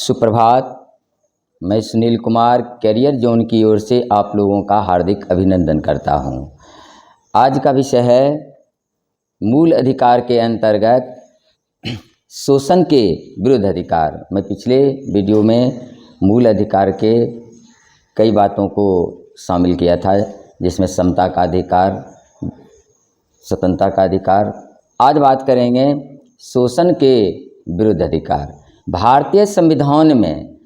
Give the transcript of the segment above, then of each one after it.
सुप्रभात। मैं Sunil Kumar career zone की ओर से आप लोगों का हार्दिक अभिनंदन करता हूं। आज का विषय है मूल अधिकार के अंतर्गत शोषण के विरुद्ध अधिकार। मैं पिछले वीडियो में मूल अधिकार के कई बातों को शामिल किया था, जिसमें समता का अधिकार, स्वतंत्रता का अधिकार। आज बात करेंगे शोषण के विरुद्ध अधिकार। भारतीय संविधान में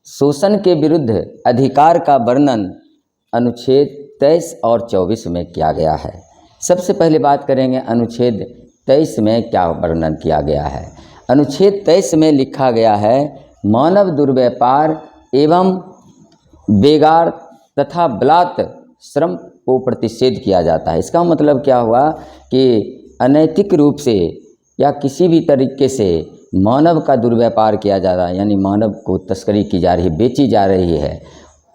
शोषण के विरुद्ध अधिकार का वर्णन अनुच्छेद 23 और 24 में किया गया है। सबसे पहले बात करेंगे अनुच्छेद 23 में क्या वर्णन किया गया है। अनुच्छेद 23 में लिखा गया है, मानव दुर्व्यापार एवं बेगार तथा बलात् श्रम को प्रतिषेध किया जाता है। इसका मतलब क्या हुआ कि अनैतिक रूप से या किसी भी तरीके से मानव का दुर्व्यापार किया जा रहा है, यानी मानव को तस्करी की जा रही है, बेची जा रही है,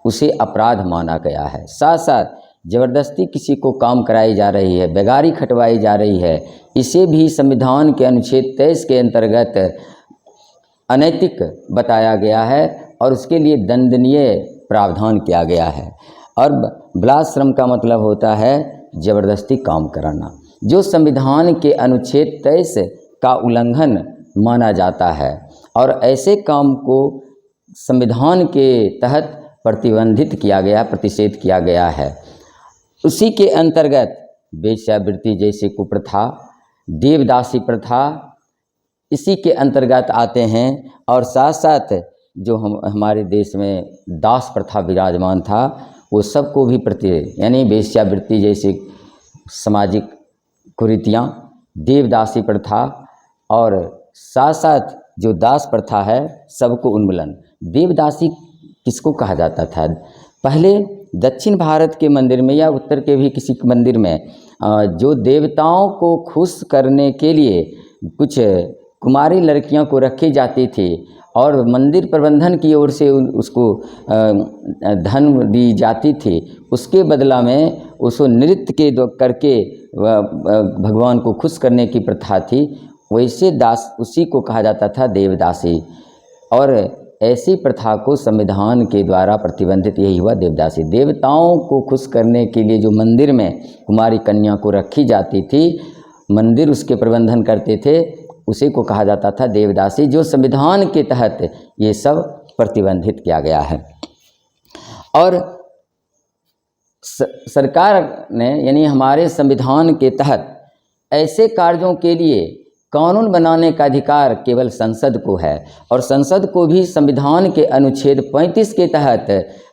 उसे अपराध माना गया है। साथ साथ ज़बरदस्ती किसी को काम कराई जा रही है, बेगारी खटवाई जा रही है, इसे भी संविधान के अनुच्छेद 23 के अंतर्गत अनैतिक बताया गया है और उसके लिए दंडनीय प्रावधान किया गया है। और बलात् श्रम का मतलब होता है ज़बरदस्ती काम कराना, जो संविधान के अनुच्छेद 23 का उल्लंघन माना जाता है और ऐसे काम को संविधान के तहत प्रतिबंधित किया गया, प्रतिषेध किया गया है। उसी के अंतर्गत वेश्यावृत्ति जैसे कुप्रथा, देवदासी प्रथा इसी के अंतर्गत आते हैं। और साथ साथ जो हमारे देश में दास प्रथा विराजमान था, वो सबको भी यानी वेश्यावृत्ति जैसे सामाजिक कुरीतियाँ, देवदासी प्रथा और साथ साथ जो दास प्रथा है सबको उन्मूलन। देवदासी किसको कहा जाता था? पहले दक्षिण भारत के मंदिर में या उत्तर के भी किसी मंदिर में जो देवताओं को खुश करने के लिए कुछ कुमारी लड़कियों को रखी जाती थी और मंदिर प्रबंधन की ओर से उसको धन दी जाती थी, उसके बदला में उसको नृत्य के करके भगवान को खुश करने की प्रथा थी। वैसे दास उसी को कहा जाता था देवदासी। और ऐसी प्रथा को संविधान के द्वारा प्रतिबंधित यही हुआ, देवदासी। देवताओं को खुश करने के लिए जो मंदिर में कुमारी कन्या को रखी जाती थी, मंदिर उसके प्रबंधन करते थे, उसी को कहा जाता था देवदासी, जो संविधान के तहत ये सब प्रतिबंधित किया गया है। और सरकार ने यानी हमारे संविधान के तहत ऐसे कार्यों के लिए कानून बनाने का अधिकार केवल संसद को है और संसद को भी संविधान के अनुच्छेद 35 के तहत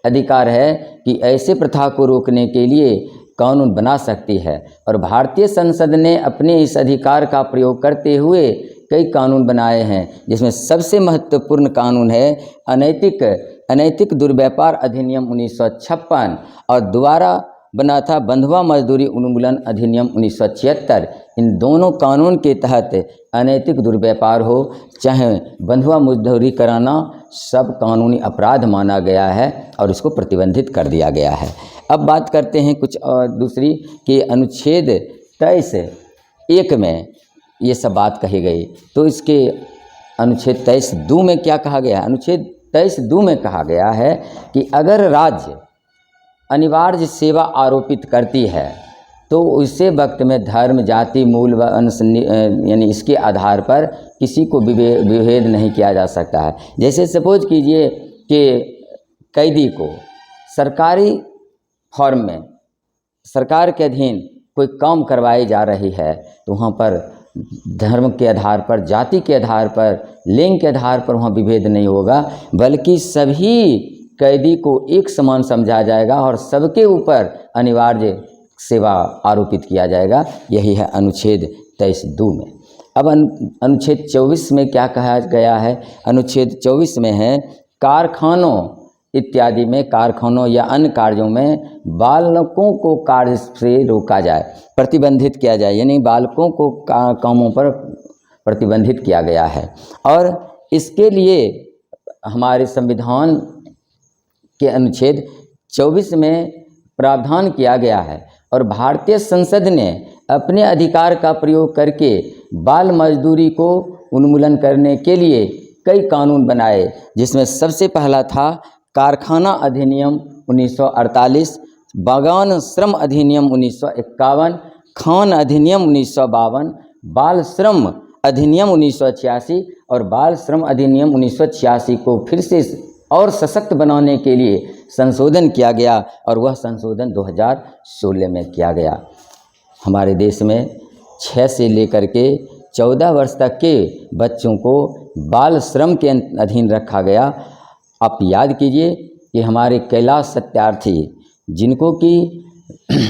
अधिकार है कि ऐसे प्रथा को रोकने के लिए कानून बना सकती है। और भारतीय संसद ने अपने इस अधिकार का प्रयोग करते हुए कई कानून बनाए हैं, जिसमें सबसे महत्वपूर्ण कानून है अनैतिक दुर्व्यापार अधिनियम 1956 और दोबारा बना था बंधुआ मजदूरी उन्मूलन अधिनियम 1976। इन दोनों कानून के तहत अनैतिक दुर्व्यापार हो चाहे बंधुआ मजदूरी कराना, सब कानूनी अपराध माना गया है और इसको प्रतिबंधित कर दिया गया है। अब बात करते हैं कुछ और दूसरी कि अनुच्छेद 23(1) में ये सब बात कही गई, तो इसके अनुच्छेद 23(2) में क्या कहा गया है? अनुच्छेद 23(2) में कहा गया है कि अगर राज्य अनिवार्य सेवा आरोपित करती है तो उसे वक्त में धर्म, जाति, मूल व यानी इसके आधार पर किसी को विभेद नहीं किया जा सकता है। जैसे सपोज कीजिए कि कैदी को सरकारी फॉर्म में सरकार के अधीन कोई काम करवाई जा रही है, तो वहाँ पर धर्म के आधार पर, जाति के आधार पर, लिंग के आधार पर वहाँ विभेद नहीं होगा, बल्कि सभी कैदी को एक समान समझा जाएगा और सबके ऊपर अनिवार्य सेवा आरोपित किया जाएगा। यही है अनुच्छेद 23(2) में। अब अनुच्छेद 24 में क्या कहा गया है? अनुच्छेद 24 में है कारखानों इत्यादि में, कारखानों या अन्य कार्यों में बालकों को कार्य से रोका जाए, प्रतिबंधित किया जाए, यानी बालकों को कामों पर प्रतिबंधित किया गया है। और इसके लिए हमारे संविधान के अनुच्छेद 24 में प्रावधान किया गया है और भारतीय संसद ने अपने अधिकार का प्रयोग करके बाल मजदूरी को उन्मूलन करने के लिए कई कानून बनाए, जिसमें सबसे पहला था कारखाना अधिनियम 1948, बागान श्रम अधिनियम 1951, खान अधिनियम 1952, बाल श्रम अधिनियम 1986 और बाल श्रम अधिनियम 1986 को फिर से और सशक्त बनाने के लिए संशोधन किया गया और वह संशोधन 2016 में किया गया। हमारे देश में 6 से लेकर के 14 वर्ष तक के बच्चों को बाल श्रम के अधीन रखा गया। आप याद कीजिए कि हमारे कैलाश सत्यार्थी, जिनको कि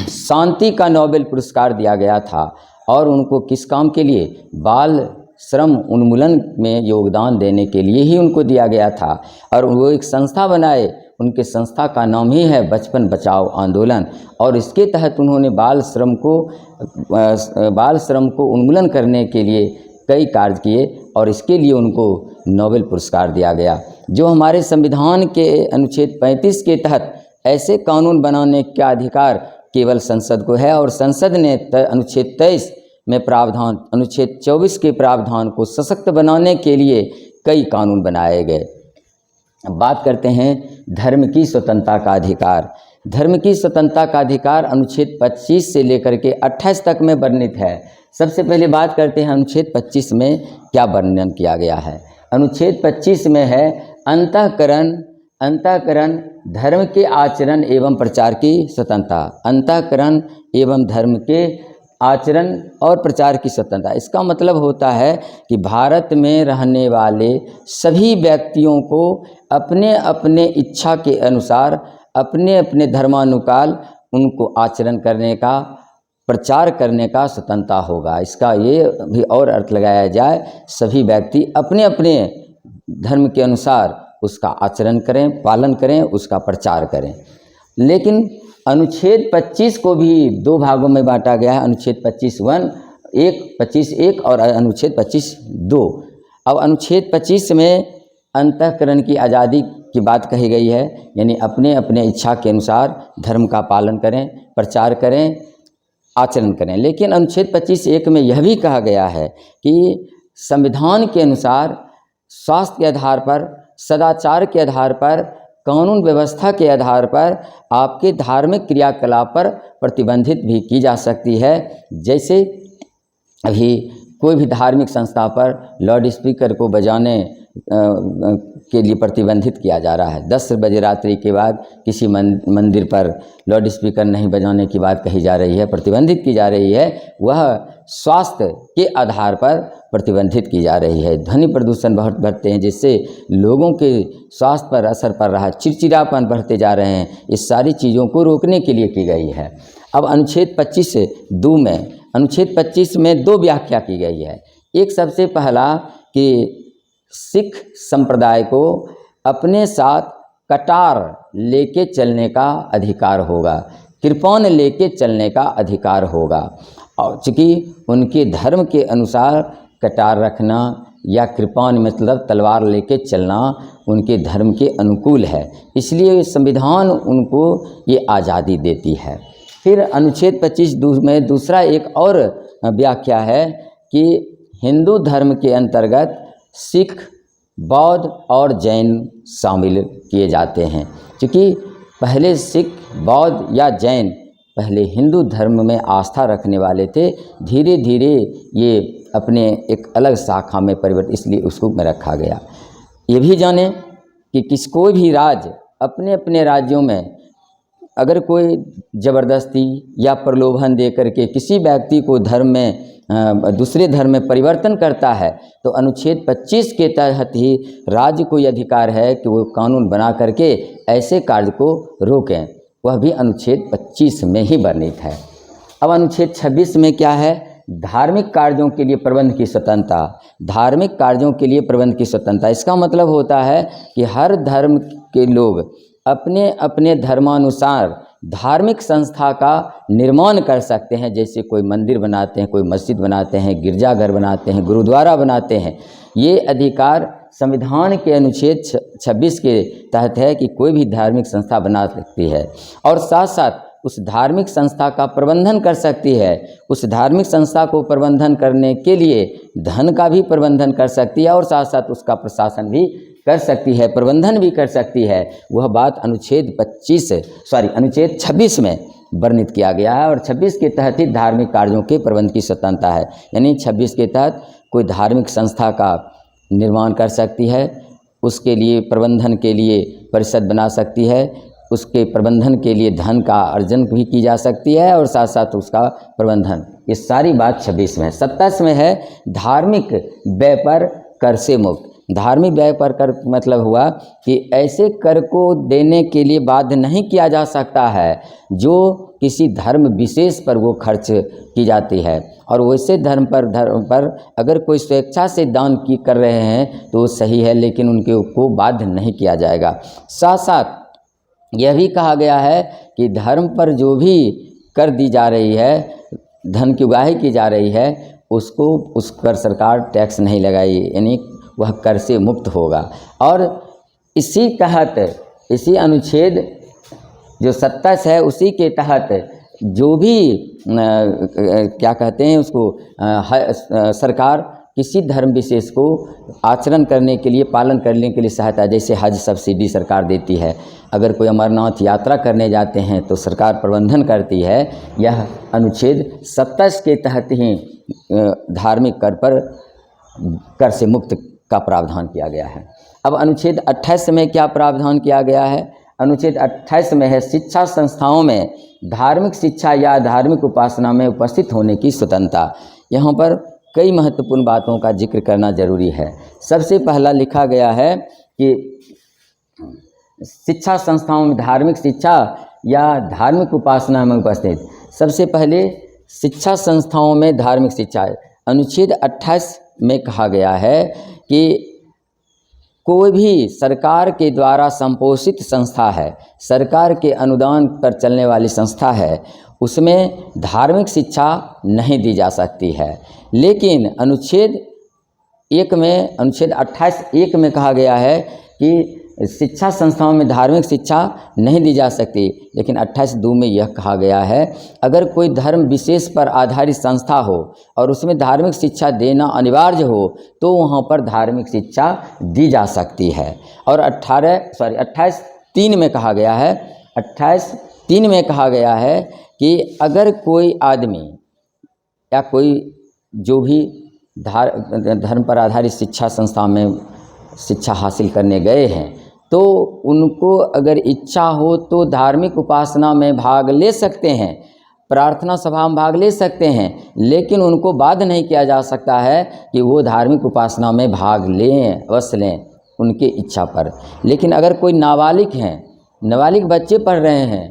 शांति का नोबेल पुरस्कार दिया गया था और उनको किस काम के लिए, बाल श्रम उन्मूलन में योगदान देने के लिए ही उनको दिया गया था। और वो एक संस्था बनाए, उनके संस्था का नाम ही है बचपन बचाओ आंदोलन, और इसके तहत उन्होंने बाल श्रम को उन्मूलन करने के लिए कई कार्य किए और इसके लिए उनको नोबेल पुरस्कार दिया गया। जो हमारे संविधान के अनुच्छेद 35 के तहत ऐसे कानून बनाने का अधिकार केवल संसद को है और संसद ने अनुच्छेद 23 में प्रावधान, अनुच्छेद 24 के प्रावधान को सशक्त बनाने के लिए कई कानून बनाए गए। अब बात करते हैं धर्म की स्वतंत्रता का अधिकार। धर्म की स्वतंत्रता का अधिकार अनुच्छेद 25 से लेकर के 28 तक में वर्णित है। सबसे पहले बात करते हैं अनुच्छेद 25 में क्या वर्णन किया गया है। अनुच्छेद 25 में है अंतःकरण धर्म के आचरण एवं प्रचार की स्वतंत्रता। अंतःकरण एवं धर्म के आचरण और प्रचार की स्वतंत्रता, इसका मतलब होता है कि भारत में रहने वाले सभी व्यक्तियों को अपने अपने इच्छा के अनुसार अपने अपने धर्मानुकाल उनको आचरण करने का, प्रचार करने का स्वतंत्रता होगा। इसका ये भी और अर्थ लगाया जाए, सभी व्यक्ति अपने अपने धर्म के अनुसार उसका आचरण करें, पालन करें, उसका प्रचार करें। लेकिन अनुच्छेद 25 को भी 2 भागों में बांटा गया है, अनुच्छेद 25(1) और अनुच्छेद 25(2). अब अनुच्छेद 25 में अंतःकरण की आज़ादी की बात कही गई है, यानी अपने अपने इच्छा के अनुसार धर्म का पालन करें, प्रचार करें, आचरण करें। लेकिन अनुच्छेद 25(1) में यह भी कहा गया है कि संविधान के अनुसार स्वास्थ्य के आधार पर, सदाचार के आधार पर, कानून व्यवस्था के आधार पर आपके धार्मिक क्रियाकलाप पर प्रतिबंधित भी की जा सकती है। जैसे अभी कोई भी धार्मिक संस्था पर लाउड स्पीकर को बजाने के लिए प्रतिबंधित किया जा रहा है। 10 बजे रात्रि के बाद किसी मंदिर पर लाउड स्पीकर नहीं बजाने की बात कही जा रही है, प्रतिबंधित की जा रही है। वह स्वास्थ्य के आधार पर प्रतिबंधित की जा रही है। ध्वनि प्रदूषण बहुत बढ़ते हैं, जिससे लोगों के स्वास्थ्य पर असर पड़ रहा है, चिड़चिड़ापन बढ़ते जा रहे हैं। इस सारी चीज़ों को रोकने के लिए की गई है। अब अनुच्छेद 25(2) में, अनुच्छेद 25 में 2 व्याख्या की गई है। एक सबसे पहला कि सिख संप्रदाय को अपने साथ कटार लेके चलने का अधिकार होगा, कृपान लेके चलने का अधिकार होगा। और चूँकि उनके धर्म के अनुसार कटार रखना या कृपान मतलब तलवार लेके चलना उनके धर्म के अनुकूल है, इसलिए संविधान उनको ये आज़ादी देती है। फिर अनुच्छेद 25(2) में दूसरा एक और व्याख्या है कि हिंदू धर्म के अंतर्गत सिख, बौद्ध और जैन शामिल किए जाते हैं। क्योंकि पहले सिख, बौद्ध या जैन पहले हिंदू धर्म में आस्था रखने वाले थे, धीरे धीरे ये अपने एक अलग शाखा में परिवर्तित, इसलिए उसको में रखा गया। ये भी जानें कि कोई भी राज्य अपने अपने राज्यों में अगर कोई ज़बरदस्ती या प्रलोभन दे करके किसी व्यक्ति को धर्म में दूसरे धर्म में परिवर्तन करता है, तो अनुच्छेद 25 के तहत ही राज्य को यह अधिकार है कि वो कानून बना करके ऐसे कार्य को रोकें। वह भी अनुच्छेद 25 में ही वर्णित है। अब अनुच्छेद 26 में क्या है? धार्मिक कार्यों के लिए प्रबंध की स्वतंत्रता। धार्मिक कार्यों के लिए प्रबंध की स्वतंत्रता, इसका मतलब होता है कि हर धर्म के लोग अपने अपने धर्मानुसार धार्मिक संस्था का निर्माण कर सकते हैं। जैसे कोई मंदिर बनाते हैं, कोई मस्जिद बनाते हैं, गिरजाघर बनाते हैं, गुरुद्वारा बनाते हैं। ये अधिकार संविधान के अनुच्छेद 26 के तहत है कि कोई भी धार्मिक संस्था बना सकती है। और साथ साथ उस धार्मिक संस्था का प्रबंधन कर सकती है। उस धार्मिक संस्था को प्रबंधन करने के लिए धन का भी प्रबंधन कर सकती है और साथ साथ उसका प्रशासन भी कर सकती है, प्रबंधन भी कर सकती है। वह बात अनुच्छेद 26 में वर्णित किया गया है और 26 के तहत ही धार्मिक कार्यों के प्रबंध की स्वतंत्रता है। यानी 26 के तहत कोई धार्मिक संस्था का निर्माण कर सकती है, उसके लिए प्रबंधन के लिए परिषद बना सकती है, उसके प्रबंधन के लिए धन का अर्जन भी की जा सकती है और साथ साथ उसका प्रबंधन। ये सारी बात 26 में है। 27 में है धार्मिक व्यय पर कर से मुक्त। धार्मिक व्यय पर कर मतलब हुआ कि ऐसे कर को देने के लिए बाध्य नहीं किया जा सकता है जो किसी धर्म विशेष पर वो खर्च की जाती है, और वैसे धर्म पर अगर कोई स्वेच्छा से दान की कर रहे हैं तो वो सही है, लेकिन उनके को बाध्य नहीं किया जाएगा। साथ साथ यह भी कहा गया है कि धर्म पर जो भी कर दी जा रही है, धन की उगाही की जा रही है, उसको उस पर सरकार टैक्स नहीं लगाएगी, यानी वह कर से मुक्त होगा। और इसी तहत इसी अनुच्छेद जो 27 है उसी के तहत जो भी क्या कहते हैं उसको सरकार किसी धर्म विशेष को आचरण करने के लिए, पालन करने के लिए सहायता, जैसे हज सब्सिडी सरकार देती है। अगर कोई अमरनाथ यात्रा करने जाते हैं तो सरकार प्रबंधन करती है। यह अनुच्छेद 27 के तहत ही धार्मिक कर पर कर से मुक्त का प्रावधान किया गया है। अब अनुच्छेद 28 में क्या प्रावधान किया गया है? अनुच्छेद 28 में है शिक्षा संस्थाओं में धार्मिक शिक्षा या धार्मिक उपासना में उपस्थित होने की स्वतंत्रता। यहाँ पर कई महत्वपूर्ण बातों का जिक्र करना जरूरी है। सबसे पहला लिखा गया है कि शिक्षा संस्थाओं में धार्मिक शिक्षा या धार्मिक उपासना में उपस्थित। सबसे पहले शिक्षा संस्थाओं में धार्मिक शिक्षा, अनुच्छेद 28 में कहा गया है कि कोई भी सरकार के द्वारा संपोषित संस्था है, सरकार के अनुदान पर चलने वाली संस्था है, उसमें धार्मिक शिक्षा नहीं दी जा सकती है। लेकिन अनुच्छेद 28(1) में कहा गया है कि शिक्षा संस्थाओं में धार्मिक शिक्षा नहीं दी जा सकती। लेकिन 28(2) में यह कहा गया है अगर कोई धर्म विशेष पर आधारित संस्था हो और उसमें धार्मिक शिक्षा देना अनिवार्य हो तो वहाँ पर धार्मिक शिक्षा दी जा सकती है। और 28(3) में कहा गया है 28(3) में कहा गया है कि अगर कोई आदमी या कोई जो भी धर्म पर आधारित शिक्षा संस्था में शिक्षा हासिल करने गए हैं तो उनको अगर इच्छा हो तो धार्मिक उपासना में भाग ले सकते हैं, प्रार्थना सभा में भाग ले सकते हैं, लेकिन उनको बाध्य नहीं किया जा सकता है कि वो धार्मिक उपासना में भाग लें, अवश्य लें उनके इच्छा पर। लेकिन अगर कोई नाबालिग हैं, नाबालिग बच्चे पढ़ रहे हैं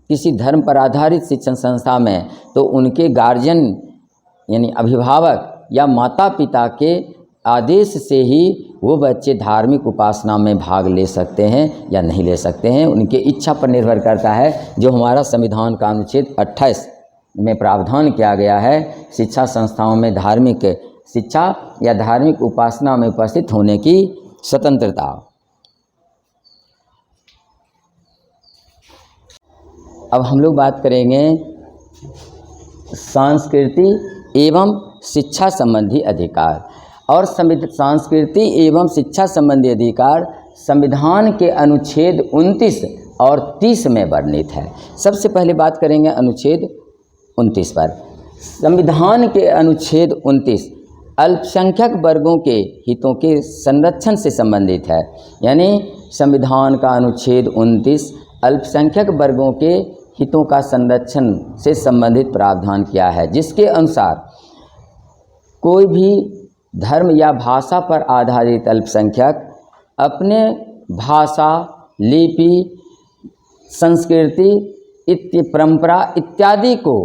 किसी धर्म पर आधारित शिक्षण संस्था में, तो उनके गार्जियन यानी अभिभावक या माता पिता के आदेश से ही वो बच्चे धार्मिक उपासना में भाग ले सकते हैं या नहीं ले सकते हैं, उनके इच्छा पर निर्भर करता है। जो हमारा संविधान का अनुच्छेद 28 में प्रावधान किया गया है शिक्षा संस्थाओं में धार्मिक शिक्षा या धार्मिक उपासना में उपस्थित होने की स्वतंत्रता। अब हम लोग बात करेंगे सांस्कृति एवं शिक्षा संबंधी अधिकार। और सांस्कृति एवं शिक्षा संबंधी अधिकार संविधान के अनुच्छेद 29 और 30 में वर्णित है। सबसे पहले बात करेंगे अनुच्छेद 29 पर। संविधान के अनुच्छेद 29 अल्पसंख्यक वर्गों के हितों के संरक्षण से संबंधित है। यानी संविधान का अनुच्छेद 29 अल्पसंख्यक वर्गों के हितों का संरक्षण से संबंधित प्रावधान किया है, जिसके अनुसार कोई भी धर्म या भाषा पर आधारित अल्पसंख्यक अपने भाषा, लिपि, संस्कृति, परंपरा इत्यादि को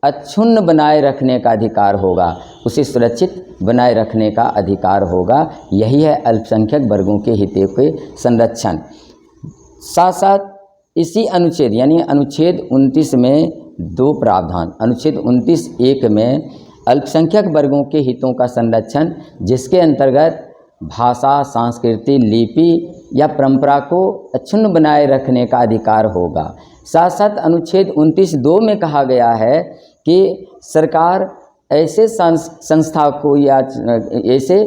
अक्षुण्ण बनाए रखने का अधिकार होगा, उसे सुरक्षित बनाए रखने का अधिकार होगा। यही है अल्पसंख्यक वर्गों के हितों के संरक्षण। साथ साथ इसी अनुच्छेद यानी अनुच्छेद 29 में दो प्रावधान, अनुच्छेद 29(1) में अल्पसंख्यक वर्गों के हितों का संरक्षण, जिसके अंतर्गत भाषा, संस्कृति, लिपि या परंपरा को अक्षुण्ण बनाए रखने का अधिकार होगा। साथ साथ अनुच्छेद 29(2) में कहा गया है कि सरकार ऐसे संस्था को या ऐसे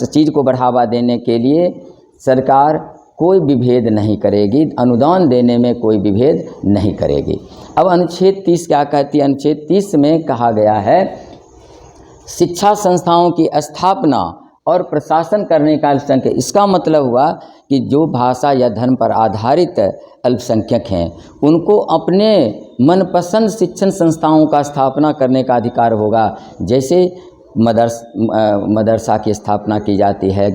चीज़ को बढ़ावा देने के लिए सरकार कोई विभेद नहीं करेगी, अनुदान देने में कोई विभेद नहीं करेगी। अब अनुच्छेद 30 क्या कहती है? अनुच्छेद 30 में कहा गया है शिक्षा संस्थाओं की स्थापना और प्रशासन करने का अल्पसंख्यक। इसका मतलब हुआ कि जो भाषा या धर्म पर आधारित अल्पसंख्यक हैं उनको अपने मनपसंद शिक्षण संस्थाओं का स्थापना करने का अधिकार होगा। जैसे मदरसा की स्थापना की जाती है,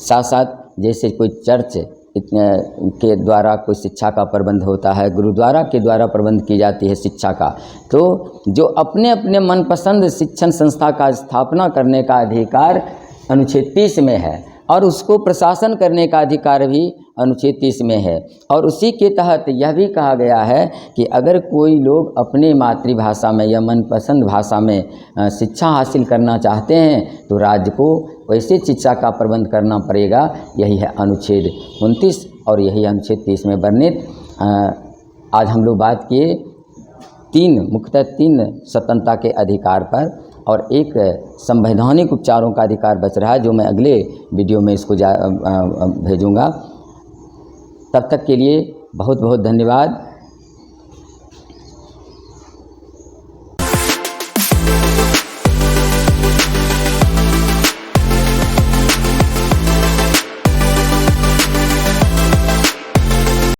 साथ साथ जैसे कोई चर्च के द्वारा कोई शिक्षा का प्रबंध होता है, गुरुद्वारा के द्वारा प्रबंध की जाती है शिक्षा का, तो जो अपने अपने मनपसंद शिक्षण संस्था का स्थापना करने का अधिकार अनुच्छेद 30 में है और उसको प्रशासन करने का अधिकार भी अनुच्छेद 30 में है। और उसी के तहत यह भी कहा गया है कि अगर कोई लोग अपने मातृभाषा में या मनपसंद भाषा में शिक्षा हासिल करना चाहते हैं तो राज्य को वैसे शिक्षा का प्रबंध करना पड़ेगा। यही है अनुच्छेद 29 और यही अनुच्छेद 30 में वर्णित। आज हम लोग बात किए मुख्यतः तीन स्वतंत्रता के अधिकार पर और एक संवैधानिक उपचारों का अधिकार बच रहा है जो मैं अगले वीडियो में इसको भेजूंगा। तब तक के लिए बहुत बहुत धन्यवाद।